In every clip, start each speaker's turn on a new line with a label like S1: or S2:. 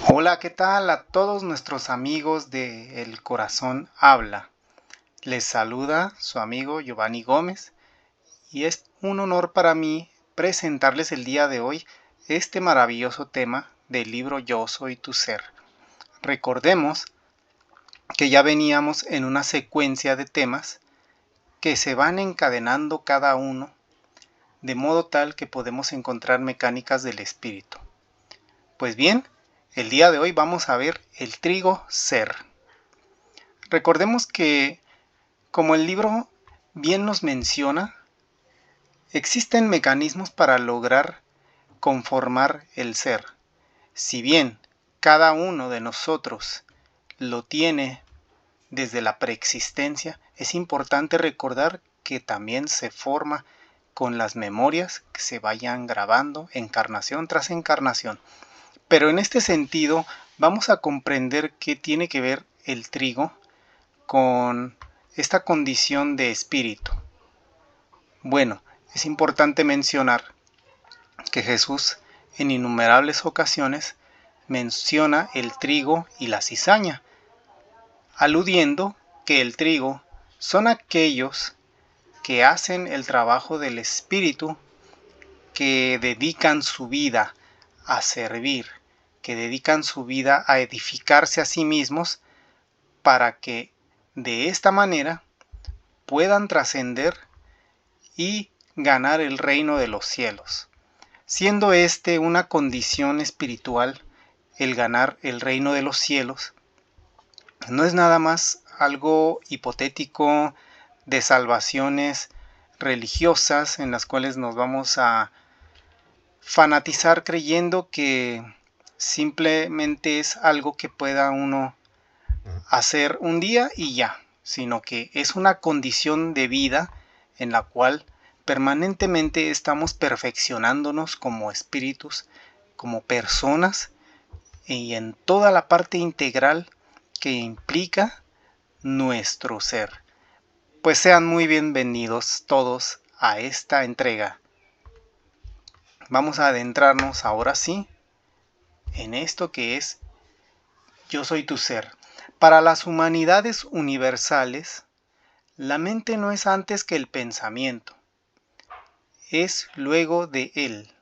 S1: Hola, ¿qué tal a todos nuestros amigos de El Corazón Habla? Les saluda su amigo Giovanni Gómez y es un honor para mí presentarles el día de hoy este maravilloso tema del libro Yo Soy Tu Ser. Recordemos que ya veníamos en una secuencia de temas que se van encadenando cada uno de modo tal que podemos encontrar mecánicas del espíritu. Pues bien, el día de hoy vamos a ver el trigo ser. Recordemos que, como el libro bien nos menciona, existen mecanismos para lograr conformar el ser. Si bien cada uno de nosotros lo tiene desde la preexistencia, es importante recordar que también se forma con las memorias que se vayan grabando encarnación tras encarnación. Pero en este sentido vamos a comprender qué tiene que ver el trigo con esta condición de espíritu. Bueno, es importante mencionar que Jesús en innumerables ocasiones menciona el trigo y la cizaña, aludiendo que el trigo son aquellos que hacen el trabajo del espíritu, que dedican su vida a servir, que dedican su vida a edificarse a sí mismos para que de esta manera puedan trascender y ganar el reino de los cielos, siendo este una condición espiritual. El ganar el reino de los cielos no es nada más algo hipotético de salvaciones religiosas en las cuales nos vamos a fanatizar creyendo que simplemente es algo que pueda uno hacer un día y ya, sino que es una condición de vida en la cual permanentemente estamos perfeccionándonos como espíritus, como personas y en toda la parte integral que implica nuestro ser. Pues sean muy bienvenidos todos a esta entrega. Vamos a adentrarnos ahora sí en esto que es Yo soy tu ser. Para las humanidades universales, la mente no es antes que el pensamiento, es luego de él,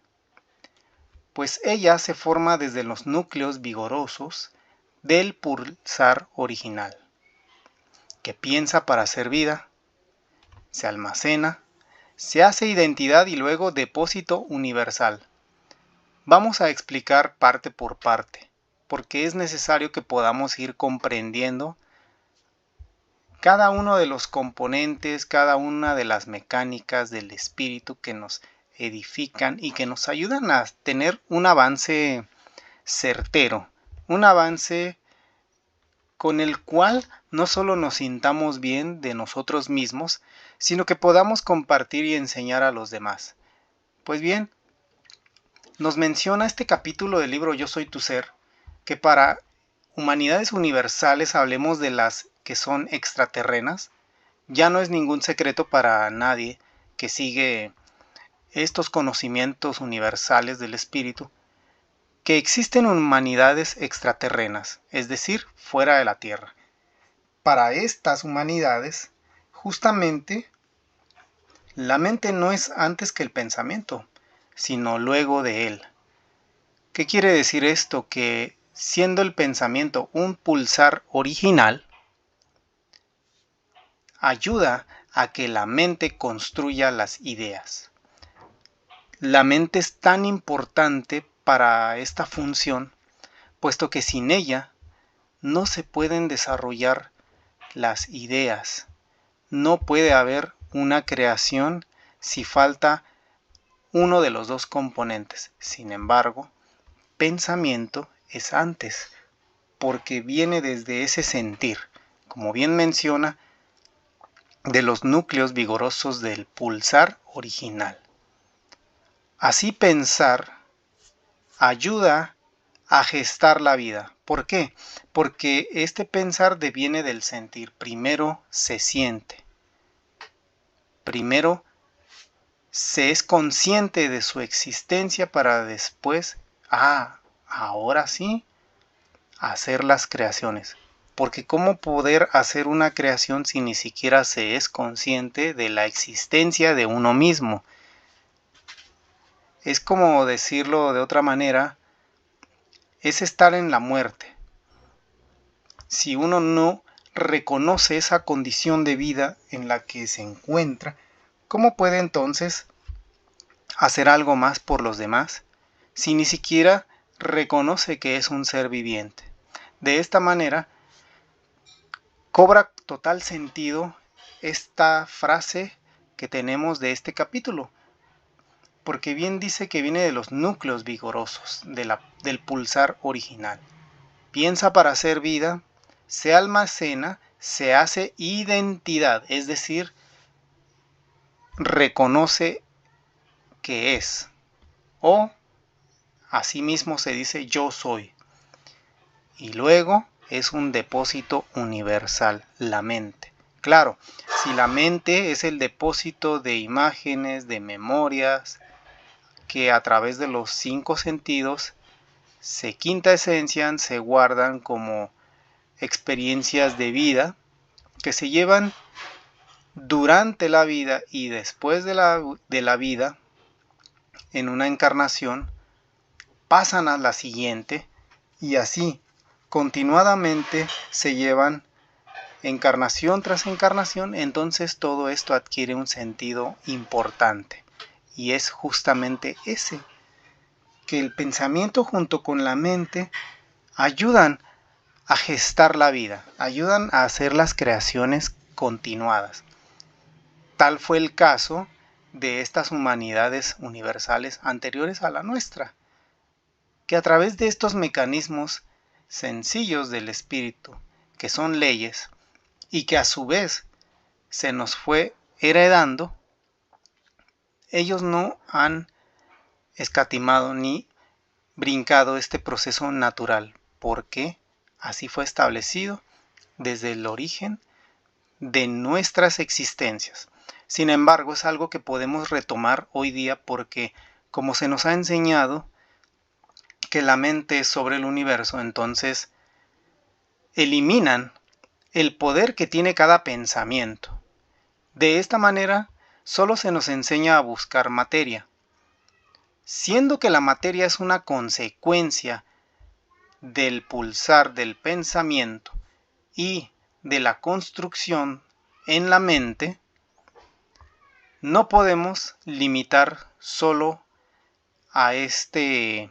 S1: pues ella se forma desde los núcleos vigorosos del pulsar original, que piensa para ser vida, se almacena, se hace identidad y luego depósito universal. Vamos a explicar parte por parte, porque es necesario que podamos ir comprendiendo cada uno de los componentes, cada una de las mecánicas del espíritu que nos edifican y que nos ayudan a tener un avance certero, un avance con el cual no solo nos sintamos bien de nosotros mismos, sino que podamos compartir y enseñar a los demás. Pues bien, nos menciona este capítulo del libro Yo Soy Tu Ser, que para humanidades universales, hablemos de las que son extraterrenas, ya no es ningún secreto para nadie que sigue estos conocimientos universales del espíritu, que existen humanidades extraterrenas, es decir, fuera de la Tierra. Para estas humanidades, justamente, la mente no es antes que el pensamiento, sino luego de él. ¿Qué quiere decir esto? Que siendo el pensamiento un pulsar original, ayuda a que la mente construya las ideas. La mente es tan importante para esta función, puesto que sin ella no se pueden desarrollar las ideas. No puede haber una creación si falta uno de los dos componentes. Sin embargo, pensamiento es antes, porque viene desde ese sentir, como bien menciona, de los núcleos vigorosos del pulsar original. Así pensar ayuda a gestar la vida. ¿Por qué? Porque este pensar deviene del sentir. Primero se siente. Primero se es consciente de su existencia para después, ahora sí, hacer las creaciones. Porque ¿cómo poder hacer una creación si ni siquiera se es consciente de la existencia de uno mismo? Es como decirlo de otra manera, es estar en la muerte. Si uno no reconoce esa condición de vida en la que se encuentra, ¿cómo puede entonces hacer algo más por los demás si ni siquiera reconoce que es un ser viviente? De esta manera, cobra total sentido esta frase que tenemos de este capítulo, porque bien dice que viene de los núcleos vigorosos del pulsar original. Piensa para hacer vida, se almacena, se hace identidad, es decir, reconoce que es, o asimismo se dice yo soy. Y luego es un depósito universal, la mente. Claro, si la mente es el depósito de imágenes, de memorias, que a través de los 5 sentidos se quintaesencian, se guardan como experiencias de vida que se llevan durante la vida y después de la vida en una encarnación, pasan a la siguiente y así continuadamente se llevan encarnación tras encarnación. Entonces todo esto adquiere un sentido importante y es justamente ese, que el pensamiento junto con la mente ayudan a gestar la vida, ayudan a hacer las creaciones continuadas. Tal fue el caso de estas humanidades universales anteriores a la nuestra, que a través de estos mecanismos sencillos del espíritu, que son leyes, y que a su vez se nos fue heredando, ellos no han escatimado ni brincado este proceso natural, porque así fue establecido desde el origen de nuestras existencias. Sin embargo, es algo que podemos retomar hoy día porque, como se nos ha enseñado que la mente es sobre el universo, entonces eliminan el poder que tiene cada pensamiento. De esta manera, solo se nos enseña a buscar materia, siendo que la materia es una consecuencia del pulsar del pensamiento y de la construcción en la mente. No podemos limitar solo a este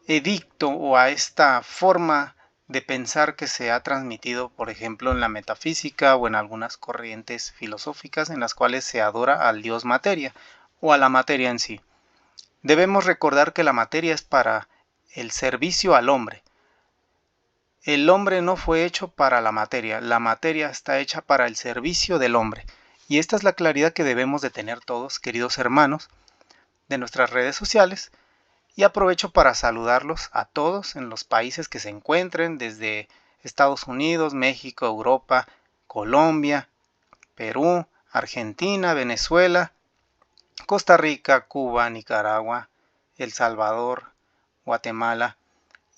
S1: edicto o a esta forma de pensar que se ha transmitido, por ejemplo, en la metafísica o en algunas corrientes filosóficas en las cuales se adora al dios materia o a la materia en sí. Debemos recordar que la materia es para el servicio al hombre. El hombre no fue hecho para la materia está hecha para el servicio del hombre. Y esta es la claridad que debemos de tener todos, queridos hermanos, de nuestras redes sociales. Y aprovecho para saludarlos a todos en los países que se encuentren, desde Estados Unidos, México, Europa, Colombia, Perú, Argentina, Venezuela, Costa Rica, Cuba, Nicaragua, El Salvador, Guatemala,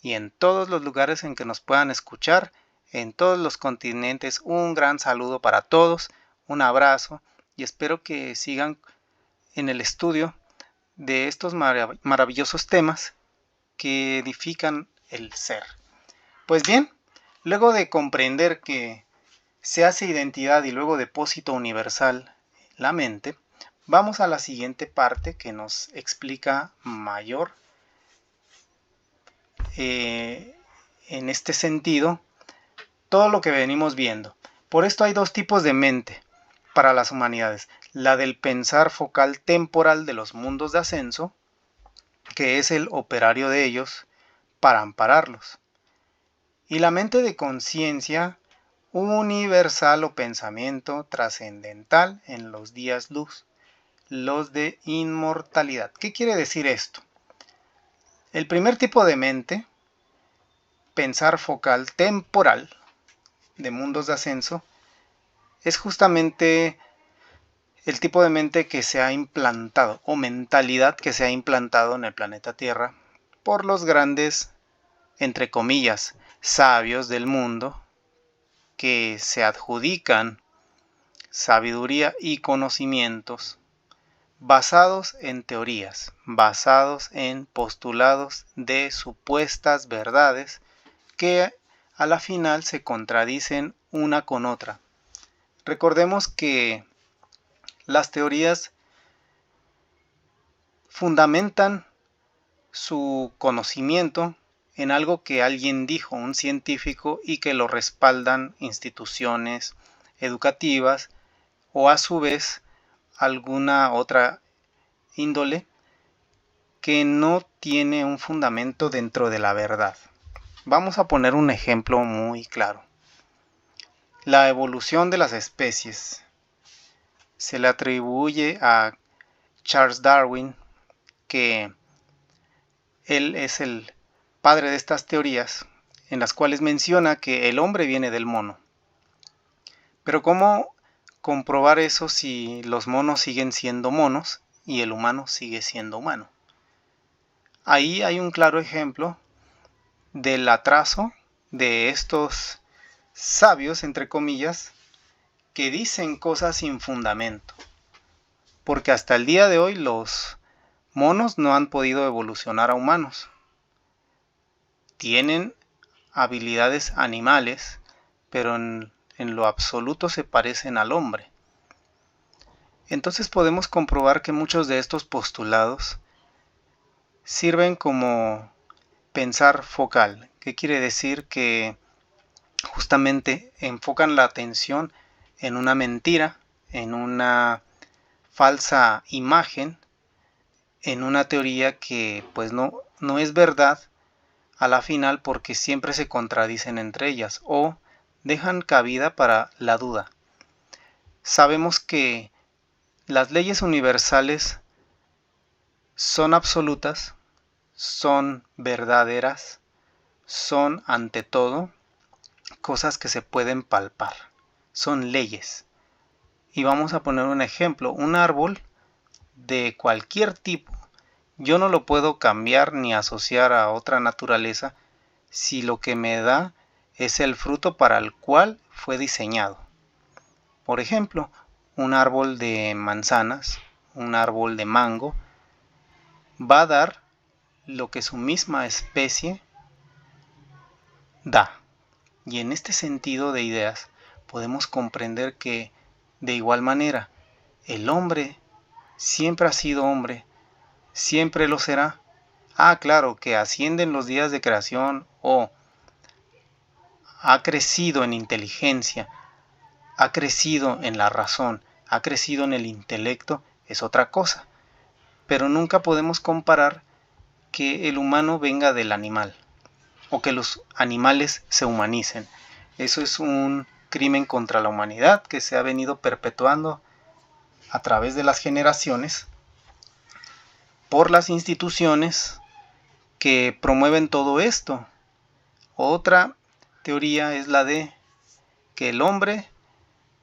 S1: y en todos los lugares en que nos puedan escuchar, en todos los continentes. Un gran saludo para todos, un abrazo y espero que sigan en el estudio de estos maravillosos temas que edifican el ser. Pues bien, luego de comprender que se hace identidad y luego depósito universal la mente, vamos a la siguiente parte que nos explica mayor en este sentido todo lo que venimos viendo. Por esto hay dos tipos de mente para las humanidades: la del pensar focal temporal de los mundos de ascenso, que es el operario de ellos para ampararlos, y la mente de conciencia universal o pensamiento trascendental en los días luz, los de inmortalidad. ¿Qué quiere decir esto? El primer tipo de mente, pensar focal temporal de mundos de ascenso, es justamente el tipo de mente que se ha implantado o mentalidad que se ha implantado en el planeta Tierra por los grandes, entre comillas, sabios del mundo que se adjudican sabiduría y conocimientos basados en teorías, basados en postulados de supuestas verdades que a la final se contradicen una con otra. Recordemos que las teorías fundamentan su conocimiento en algo que alguien dijo, un científico, y que lo respaldan instituciones educativas o a su vez alguna otra índole que no tiene un fundamento dentro de la verdad. Vamos a poner un ejemplo muy claro. La evolución de las especies se le atribuye a Charles Darwin, que él es el padre de estas teorías, en las cuales menciona que el hombre viene del mono. Pero ¿cómo comprobar eso si los monos siguen siendo monos y el humano sigue siendo humano? Ahí hay un claro ejemplo del atraso de estos sabios, entre comillas, que dicen cosas sin fundamento. Porque hasta el día de hoy los monos no han podido evolucionar a humanos. Tienen habilidades animales, pero en lo absoluto se parecen al hombre. Entonces podemos comprobar que muchos de estos postulados sirven como pensar focal, que quiere decir que justamente enfocan la atención en una mentira, en una falsa imagen, en una teoría que pues no es verdad a la final, porque siempre se contradicen entre ellas o dejan cabida para la duda. Sabemos que las leyes universales son absolutas, son verdaderas, son ante todo cosas que se pueden palpar, son leyes. Y vamos a poner un ejemplo, un árbol de cualquier tipo, yo no lo puedo cambiar ni asociar a otra naturaleza si lo que me da es el fruto para el cual fue diseñado. Por ejemplo, un árbol de manzanas, un árbol de mango, va a dar lo que su misma especie da. Y en este sentido de ideas podemos comprender que, de igual manera, el hombre siempre ha sido hombre, siempre lo será. Claro, que asciende en los días de creación o ha crecido en inteligencia, ha crecido en la razón, ha crecido en el intelecto, es otra cosa. Pero nunca podemos comparar que el humano venga del animal o que los animales se humanicen. Eso es un crimen contra la humanidad que se ha venido perpetuando a través de las generaciones por las instituciones que promueven todo esto. Otra teoría es la de que el hombre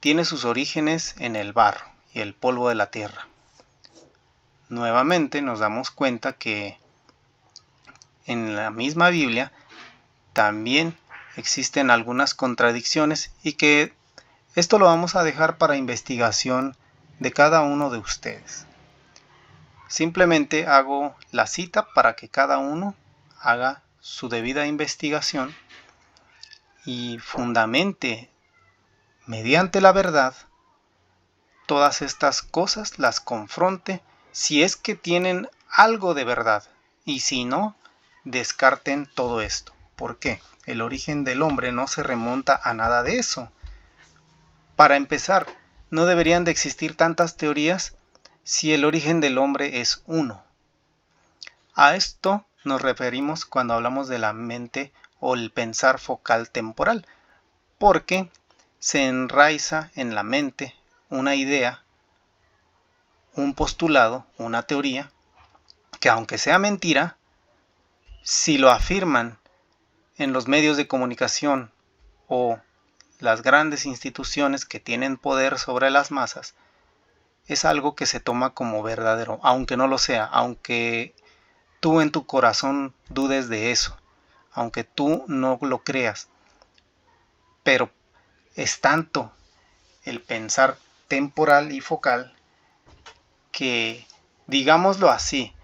S1: tiene sus orígenes en el barro y el polvo de la tierra. Nuevamente nos damos cuenta que en la misma Biblia también existen algunas contradicciones y que esto lo vamos a dejar para investigación de cada uno de ustedes. Simplemente hago la cita para que cada uno haga su debida investigación y fundamente mediante la verdad todas estas cosas, las confronte si es que tienen algo de verdad, y si no, descarten todo esto. ¿Por qué? El origen del hombre no se remonta a nada de eso. Para empezar, no deberían de existir tantas teorías si el origen del hombre es uno. A esto nos referimos cuando hablamos de la mente o el pensar focal temporal, porque se enraiza en la mente una idea, un postulado, una teoría, que aunque sea mentira, si lo afirman en los medios de comunicación o las grandes instituciones que tienen poder sobre las masas, es algo que se toma como verdadero, aunque no lo sea, aunque tú en tu corazón dudes de eso, aunque tú no lo creas, pero es tanto el pensar temporal y focal que, digámoslo así,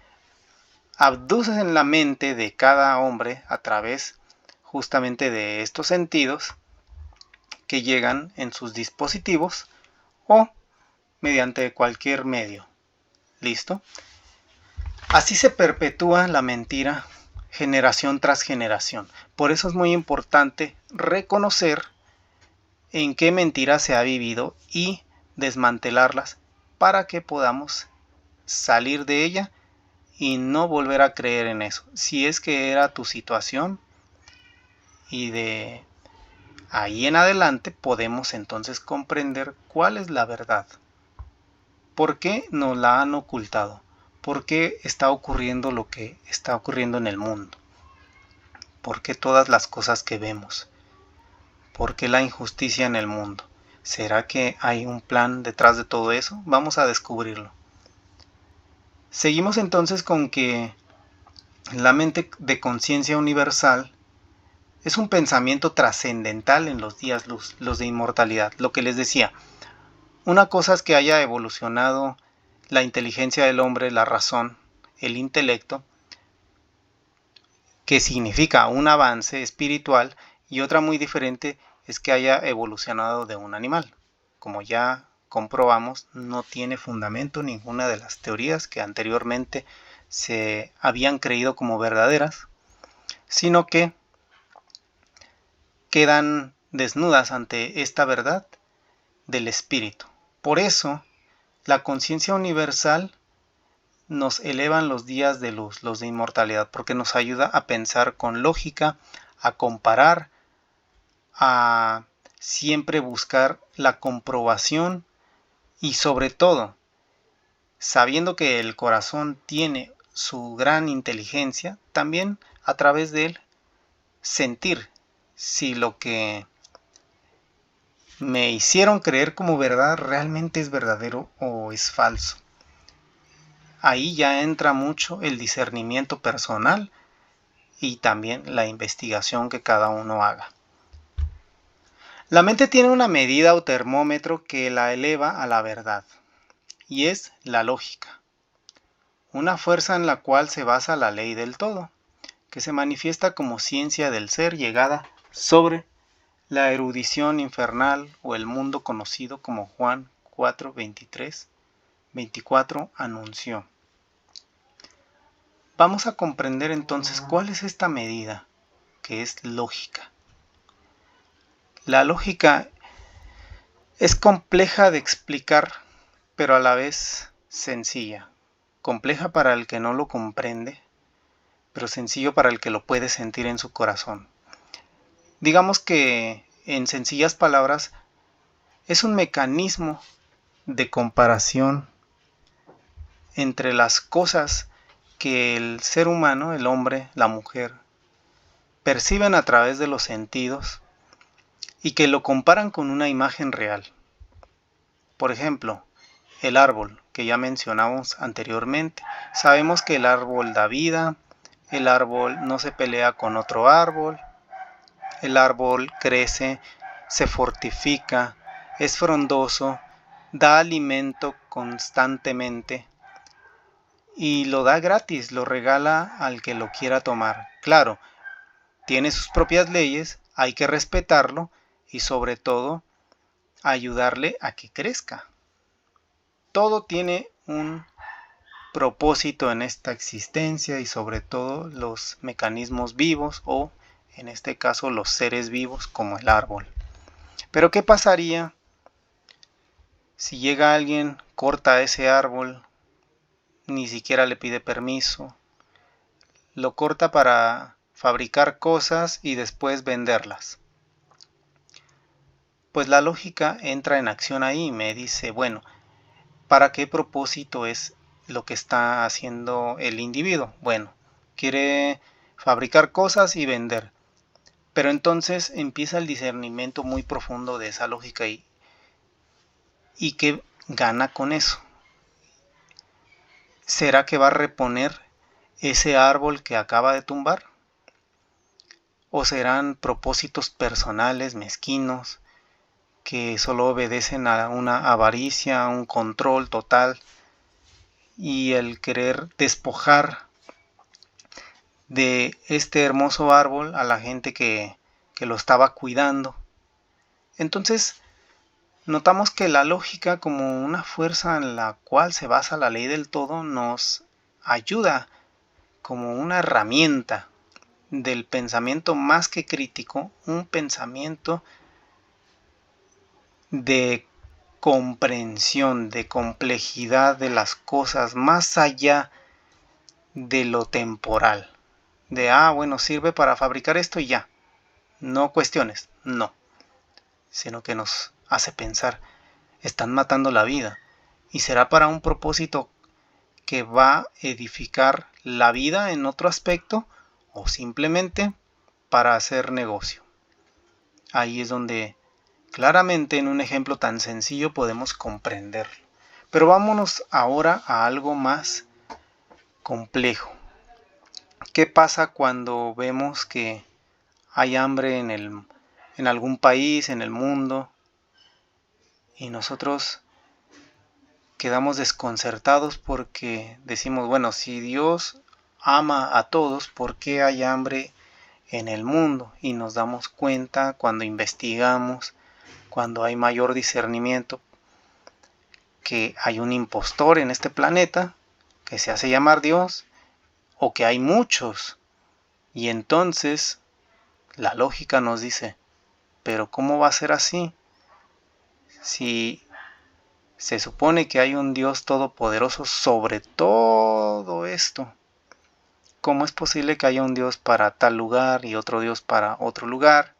S1: abduces en la mente de cada hombre a través justamente de estos sentidos que llegan en sus dispositivos o mediante cualquier medio. ¿Listo? Así se perpetúa la mentira generación tras generación. Por eso es muy importante reconocer en qué mentira se ha vivido y desmantelarlas para que podamos salir de ella y no volver a creer en eso. Si es que era tu situación y de ahí en adelante podemos entonces comprender cuál es la verdad. ¿Por qué nos la han ocultado? ¿Por qué está ocurriendo lo que está ocurriendo en el mundo? ¿Por qué todas las cosas que vemos? ¿Por qué la injusticia en el mundo? ¿Será que hay un plan detrás de todo eso? Vamos a descubrirlo. Seguimos entonces con que la mente de conciencia universal es un pensamiento trascendental en los días luz, los de inmortalidad. Lo que les decía, una cosa es que haya evolucionado la inteligencia del hombre, la razón, el intelecto, que significa un avance espiritual, y otra muy diferente es que haya evolucionado de un animal. Como ya comprobamos, no tiene fundamento ninguna de las teorías que anteriormente se habían creído como verdaderas, sino que quedan desnudas ante esta verdad del espíritu. Por eso, la conciencia universal nos elevan los días de luz, los de inmortalidad, porque nos ayuda a pensar con lógica, a comparar, a siempre buscar la comprobación y sobre todo, sabiendo que el corazón tiene su gran inteligencia, también a través de él sentir si lo que me hicieron creer como verdad realmente es verdadero o es falso. Ahí ya entra mucho el discernimiento personal y también la investigación que cada uno haga. La mente tiene una medida o termómetro que la eleva a la verdad, y es la lógica, una fuerza en la cual se basa la ley del todo, que se manifiesta como ciencia del ser llegada sobre la erudición infernal o el mundo conocido como Juan 4, 23, 24 anunció. Vamos a comprender entonces cuál es esta medida, que es lógica. La lógica es compleja de explicar, pero a la vez sencilla. Compleja para el que no lo comprende, pero sencillo para el que lo puede sentir en su corazón. Digamos que, en sencillas palabras, es un mecanismo de comparación entre las cosas que el ser humano, el hombre, la mujer, perciben a través de los sentidos y que lo comparan con una imagen real. Por ejemplo, el árbol, que ya mencionamos anteriormente. Sabemos que el árbol da vida, el árbol no se pelea con otro árbol, el árbol crece, se fortifica, es frondoso, da alimento constantemente y lo da gratis, lo regala al que lo quiera tomar. Claro, tiene sus propias leyes, hay que respetarlo y sobre todo ayudarle a que crezca. Todo tiene un propósito en esta existencia y sobre todo los mecanismos vivos o en este caso los seres vivos como el árbol. Pero ¿qué pasaría si llega alguien, corta ese árbol, ni siquiera le pide permiso, lo corta para fabricar cosas y después venderlas? Pues la lógica entra en acción ahí y me dice, bueno, ¿para qué propósito es lo que está haciendo el individuo? Bueno, quiere fabricar cosas y vender. Pero entonces empieza el discernimiento muy profundo de esa lógica y qué gana con eso. ¿Será que va a reponer ese árbol que acaba de tumbar? ¿O serán propósitos personales, mezquinos, que solo obedecen a una avaricia, a un control total y el querer despojar de este hermoso árbol a la gente que lo estaba cuidando? Entonces, notamos que la lógica, como una fuerza en la cual se basa la ley del todo, nos ayuda como una herramienta del pensamiento más que crítico, un pensamiento de comprensión, de complejidad de las cosas, más allá de lo temporal. De, bueno, sirve para fabricar esto y ya. No cuestiones, no. Sino que nos hace pensar, están matando la vida. ¿Y será para un propósito que va a edificar la vida en otro aspecto o simplemente para hacer negocio? Ahí es donde claramente en un ejemplo tan sencillo podemos comprenderlo. Pero vámonos ahora a algo más complejo. ¿Qué pasa cuando vemos que hay hambre en algún país, en el mundo, y nosotros quedamos desconcertados porque decimos, bueno, si Dios ama a todos, ¿por qué hay hambre en el mundo? Y nos damos cuenta cuando investigamos, cuando hay mayor discernimiento, que hay un impostor en este planeta que se hace llamar Dios, o que hay muchos. Y entonces la lógica nos dice, pero ¿cómo va a ser así? Si se supone que hay un Dios todopoderoso sobre todo esto, ¿cómo es posible que haya un Dios para tal lugar y otro Dios para otro lugar?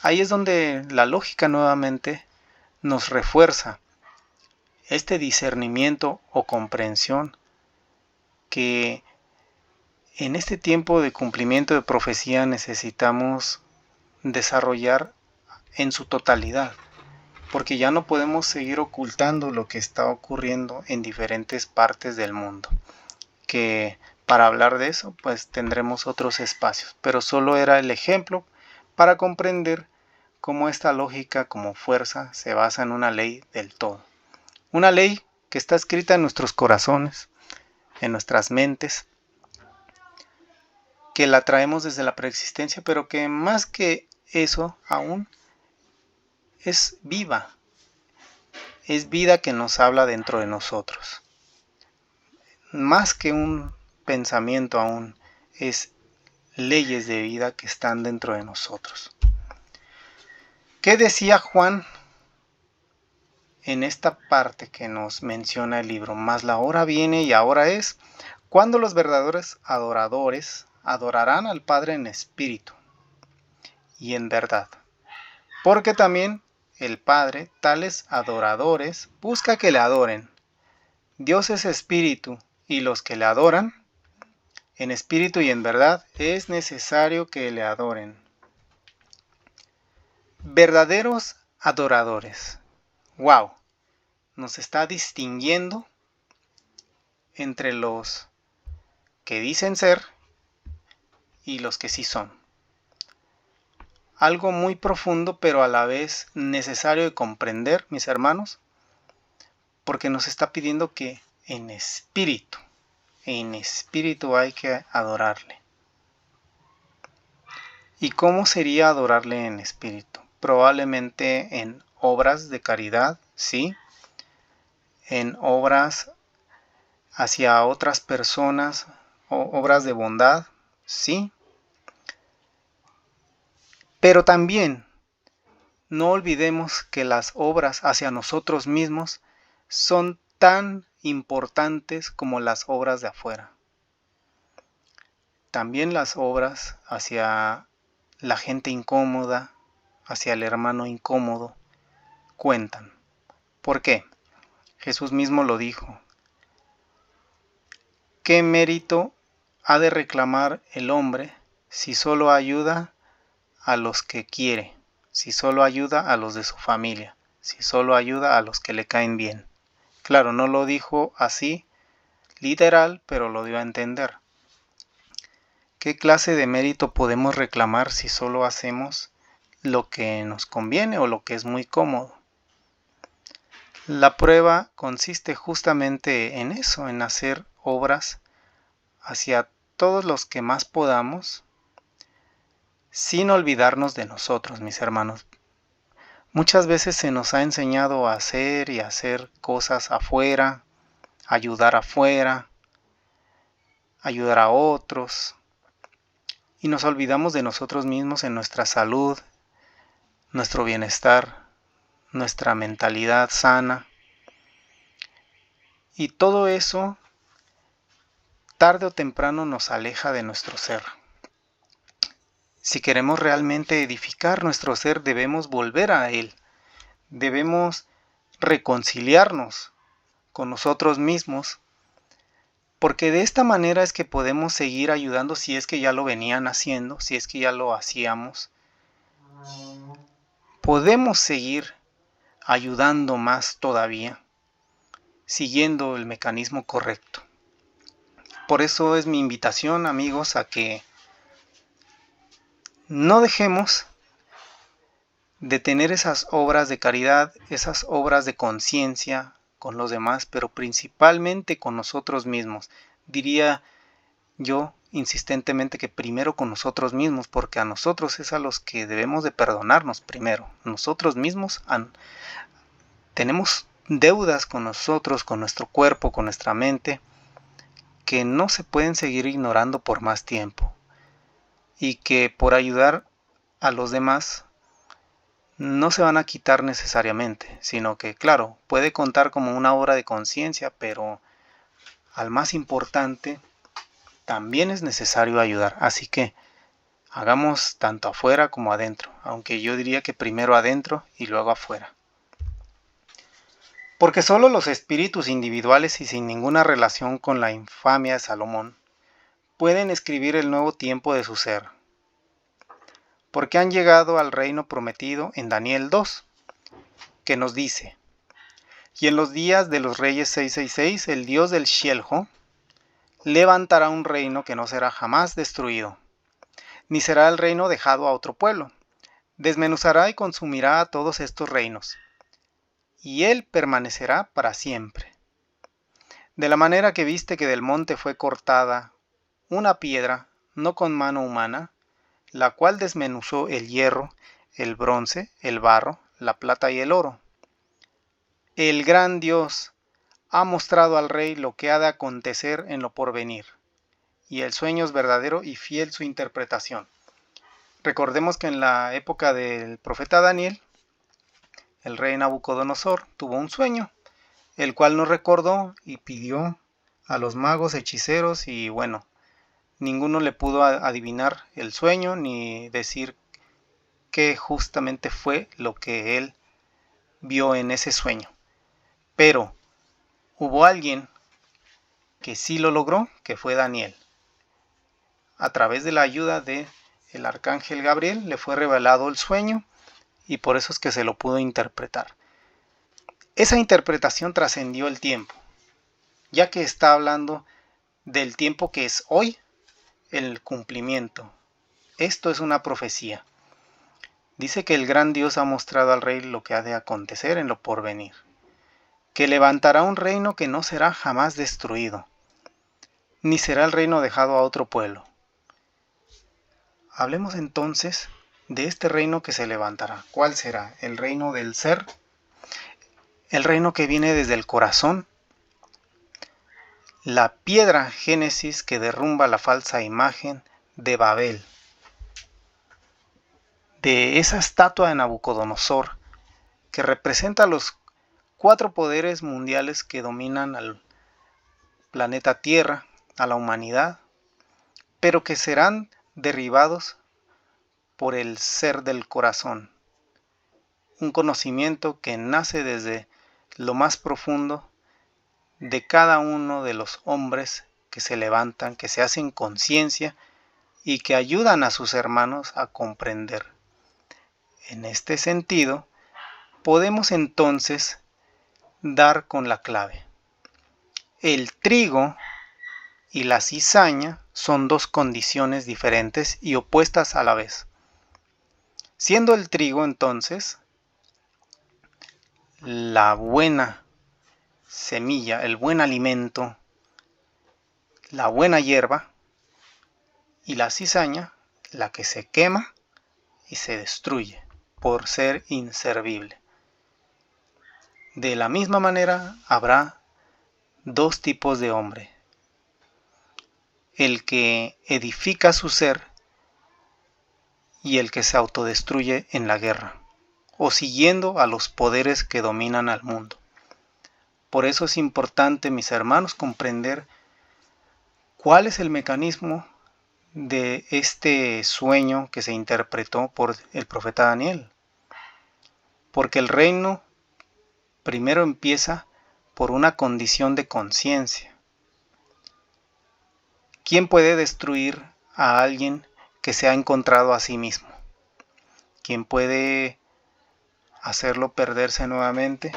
S1: Ahí es donde la lógica nuevamente nos refuerza este discernimiento o comprensión que en este tiempo de cumplimiento de profecía necesitamos desarrollar en su totalidad, porque ya no podemos seguir ocultando lo que está ocurriendo en diferentes partes del mundo, que para hablar de eso pues tendremos otros espacios, pero solo era el ejemplo para comprender cómo esta lógica como fuerza se basa en una ley del todo, una ley que está escrita en nuestros corazones, en nuestras mentes, que la traemos desde la preexistencia, pero que más que eso aún es viva, es vida que nos habla dentro de nosotros. Más que un pensamiento aún, es leyes de vida que están dentro de nosotros. ¿Qué decía Juan en esta parte que nos menciona el libro? Mas la hora viene y ahora es, cuando los verdaderos adoradores adorarán al Padre en espíritu y en verdad. Porque también el Padre, tales adoradores, busca que le adoren. Dios es espíritu, y los que le adoran, en espíritu y en verdad, es necesario que le adoren. Verdaderos adoradores. ¡Wow! Nos está distinguiendo entre los que dicen ser y los que sí son. Algo muy profundo, pero a la vez necesario de comprender, mis hermanos, porque nos está pidiendo que en espíritu hay que adorarle. ¿Y cómo sería adorarle en espíritu? Probablemente en obras de caridad, sí, en obras hacia otras personas, obras de bondad, sí, pero también no olvidemos que las obras hacia nosotros mismos son tan importantes como las obras de afuera. También las obras hacia la gente incómoda, hacia el hermano incómodo, cuentan. ¿Por qué? Jesús mismo lo dijo. ¿Qué mérito ha de reclamar el hombre si solo ayuda a los que quiere, si solo ayuda a los de su familia, si solo ayuda a los que le caen bien? Claro, no lo dijo así literal, pero lo dio a entender. ¿Qué clase de mérito podemos reclamar si solo hacemos lo que nos conviene o lo que es muy cómodo? La prueba consiste justamente en eso, en hacer obras hacia todos los que más podamos, sin olvidarnos de nosotros, mis hermanos. Muchas veces se nos ha enseñado a hacer y hacer cosas afuera, ayudar afuera, ayudar a otros, y nos olvidamos de nosotros mismos en nuestra salud, nuestro bienestar, nuestra mentalidad sana. Y todo eso, tarde o temprano, nos aleja de nuestro ser. Si queremos realmente edificar nuestro ser, debemos volver a él. Debemos reconciliarnos con nosotros mismos, porque de esta manera es que podemos seguir ayudando si es que ya lo venían haciendo, si es que ya lo hacíamos. Podemos seguir ayudando más todavía, siguiendo el mecanismo correcto. Por eso es mi invitación, amigos, a que no dejemos de tener esas obras de caridad, esas obras de conciencia con los demás, pero principalmente con nosotros mismos. Diría yo insistentemente que primero con nosotros mismos, porque a nosotros es a los que debemos de perdonarnos primero. Nosotros mismos tenemos deudas con nosotros, con nuestro cuerpo, con nuestra mente, que no se pueden seguir ignorando por más tiempo, y que por ayudar a los demás no se van a quitar necesariamente, sino que, claro, puede contar como una obra de conciencia, pero al más importante también es necesario ayudar. Así que hagamos tanto afuera como adentro, aunque yo diría que primero adentro y luego afuera. Porque solo los espíritus individuales y sin ninguna relación con la infamia de Salomón pueden escribir el nuevo tiempo de su ser, porque han llegado al reino prometido en Daniel 2, que nos dice: y en los días de los reyes 666, el Dios del Shieljo levantará un reino que no será jamás destruido, ni será el reino dejado a otro pueblo. Desmenuzará y consumirá a todos estos reinos, y él permanecerá para siempre. De la manera que viste que del monte fue cortada una piedra, no con mano humana, la cual desmenuzó el hierro, el bronce, el barro, la plata y el oro. El gran Dios ha mostrado al rey lo que ha de acontecer en lo porvenir, y el sueño es verdadero y fiel su interpretación. Recordemos que en la época del profeta Daniel, el rey Nabucodonosor tuvo un sueño, el cual no recordó y pidió a los magos, hechiceros, y bueno, ninguno le pudo adivinar el sueño ni decir qué justamente fue lo que él vio en ese sueño. Pero hubo alguien que sí lo logró, que fue Daniel. A través de la ayuda del arcángel Gabriel le fue revelado el sueño, y por eso es que se lo pudo interpretar. Esa interpretación trascendió el tiempo, ya que está hablando del tiempo que es hoy, el cumplimiento. Esto es una profecía. Dice que el gran Dios ha mostrado al rey lo que ha de acontecer en lo porvenir, que levantará un reino que no será jamás destruido, ni será el reino dejado a otro pueblo. Hablemos entonces de este reino que se levantará. ¿Cuál será? ¿El reino del ser? ¿El reino que viene desde el corazón? La piedra Génesis que derrumba la falsa imagen de Babel, de esa estatua de Nabucodonosor que representa los 4 poderes mundiales que dominan al planeta Tierra, a la humanidad, pero que serán derribados por el ser del corazón, un conocimiento que nace desde lo más profundo de cada uno de los hombres que se levantan, que se hacen conciencia y que ayudan a sus hermanos a comprender. En este sentido, podemos entonces dar con la clave. El trigo y la cizaña son dos condiciones diferentes y opuestas a la vez. Siendo el trigo entonces la buena semilla, el buen alimento, la buena hierba, y la cizaña la que se quema y se destruye por ser inservible. De la misma manera habrá dos tipos de hombre: el que edifica su ser y el que se autodestruye en la guerra o siguiendo a los poderes que dominan al mundo. Por eso es importante, mis hermanos, comprender cuál es el mecanismo de este sueño que se interpretó por el profeta Daniel. Porque el reino primero empieza por una condición de conciencia. ¿Quién puede destruir a alguien que se ha encontrado a sí mismo? ¿Quién puede hacerlo perderse nuevamente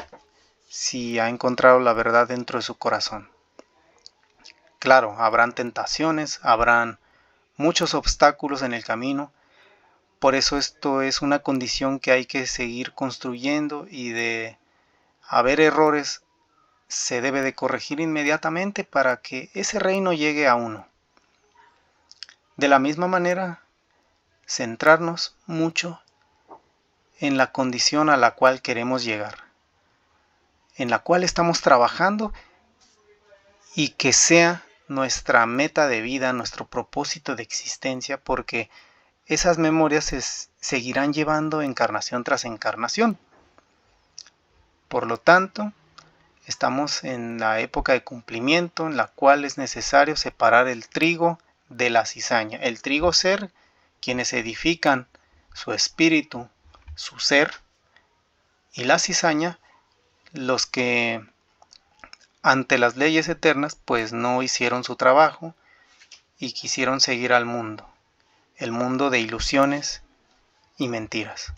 S1: si ha encontrado la verdad dentro de su corazón? Claro, habrán tentaciones, habrán muchos obstáculos en el camino. Por eso esto es una condición que hay que seguir construyendo, y de haber errores se debe de corregir inmediatamente para que ese reino llegue a uno. De la misma manera, centrarnos mucho en la condición a la cual queremos llegar, en la cual estamos trabajando, y que sea nuestra meta de vida, nuestro propósito de existencia, porque esas memorias se seguirán llevando encarnación tras encarnación. Por lo tanto, estamos en la época de cumplimiento, en la cual es necesario separar el trigo de la cizaña. El trigo ser, quienes edifican su espíritu, su ser, y la cizaña, los que ante las leyes eternas pues no hicieron su trabajo y quisieron seguir al mundo, el mundo de ilusiones y mentiras.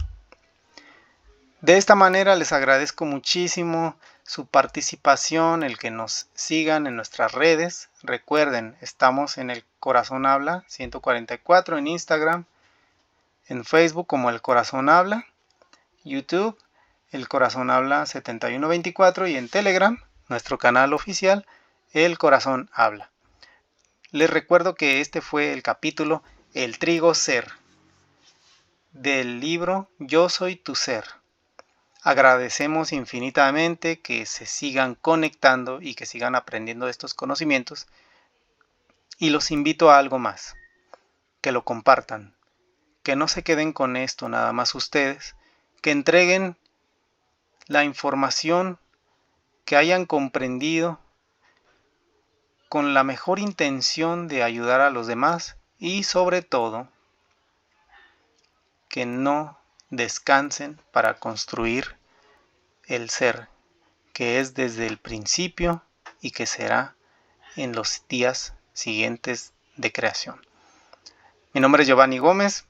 S1: De esta manera les agradezco muchísimo su participación, el que nos sigan en nuestras redes. Recuerden, estamos en El Corazón Habla 144 en Instagram, en Facebook como El Corazón Habla, YouTube El Corazón Habla 7124 y en Telegram, nuestro canal oficial El Corazón Habla. Les recuerdo que este fue el capítulo El Trigo Ser del libro Yo Soy Tu Ser. Agradecemos infinitamente que se sigan conectando y que sigan aprendiendo estos conocimientos, y los invito a algo más: que lo compartan, que no se queden con esto nada más ustedes, que entreguen la información que hayan comprendido con la mejor intención de ayudar a los demás, y sobre todo que no descansen para construir el ser que es desde el principio y que será en los días siguientes de creación. Mi nombre es Giovanni Gómez,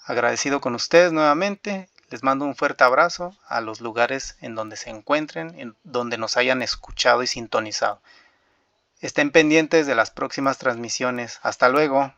S1: agradecido con ustedes nuevamente. Les mando un fuerte abrazo a los lugares en donde se encuentren, en donde nos hayan escuchado y sintonizado. Estén pendientes de las próximas transmisiones. Hasta luego.